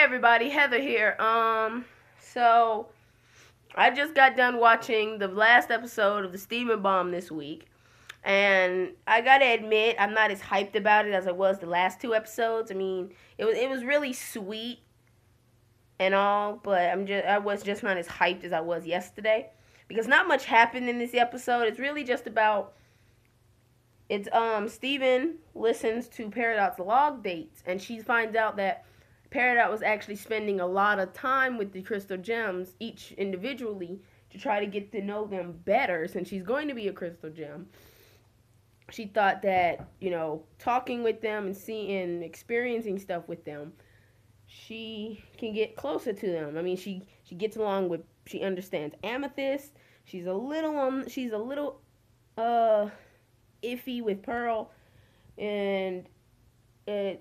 everybody, Heather here. So I just got done watching the last episode of the Steven Bomb this week, and I gotta admit I'm not as hyped about it as I was the last two episodes. I mean, it was really sweet and all, but I was just not as hyped as I was yesterday because not much happened in this episode. It's really just about Steven listens to Peridot's log dates, and she finds out that Peridot was actually spending a lot of time with the crystal gems, each individually, to try to get to know them better. Since she's going to be a crystal gem, she thought that talking with them and seeing, experiencing stuff with them, she can get closer to them. I mean, she gets along with, she understands Amethyst. She's a little uh iffy with Pearl, and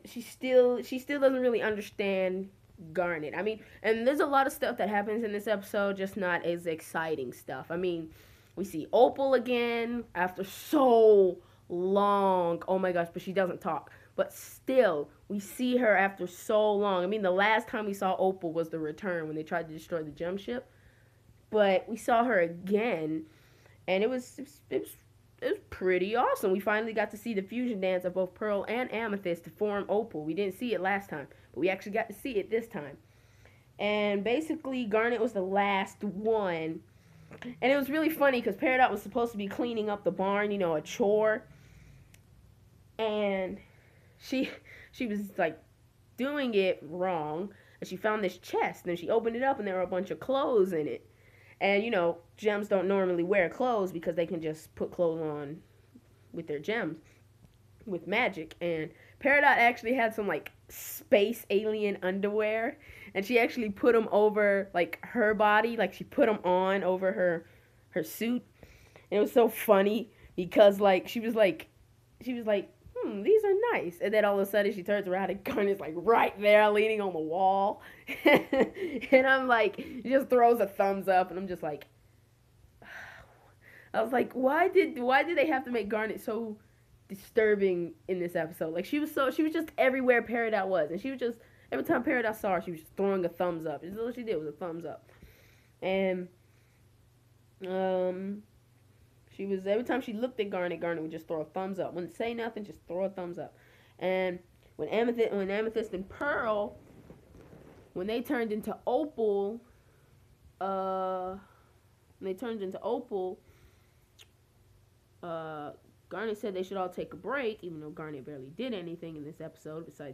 she still doesn't really understand Garnet. I mean, and there's a lot of stuff that happens in this episode, just not as exciting stuff. I mean, we see Opal again after so long. Oh my gosh, but she doesn't talk. But still, we see her after so long. I mean, the last time we saw Opal was the return when they tried to destroy the gem ship. But we saw her again, and it was pretty awesome. We finally got to see the fusion dance of both Pearl and Amethyst to form Opal. We didn't see it last time, but we actually got to see it this time. And basically, Garnet was the last one. And it was really funny because Peridot was supposed to be cleaning up the barn, a chore. And she she was like doing it wrong. And she found this chest. And she opened it up, and there were a bunch of clothes in it. And gems don't normally wear clothes because they can just put clothes on with their gems with magic. And Peridot actually had some like space alien underwear, and she actually put them over like her body, like she put them on over her suit. And it was so funny because like she was like, these are nice. And then all of a sudden she turns around and Garnet's like right there leaning on the wall. And I'm like, she just throws a thumbs up, and I'm just like, I was like, why did they have to make Garnet so disturbing in this episode? Like she was just everywhere Peridot was, and she was just every time Peridot saw her, she was just throwing a thumbs up. That's all she did was a thumbs up. And um she was every time she looked at Garnet would just throw a thumbs up. Wouldn't say nothing, just throw a thumbs up. And when Amethyst and Pearl, when they turned into Opal, uh, when they turned into Opal, uh, Garnet said they should all take a break, even though Garnet barely did anything in this episode besides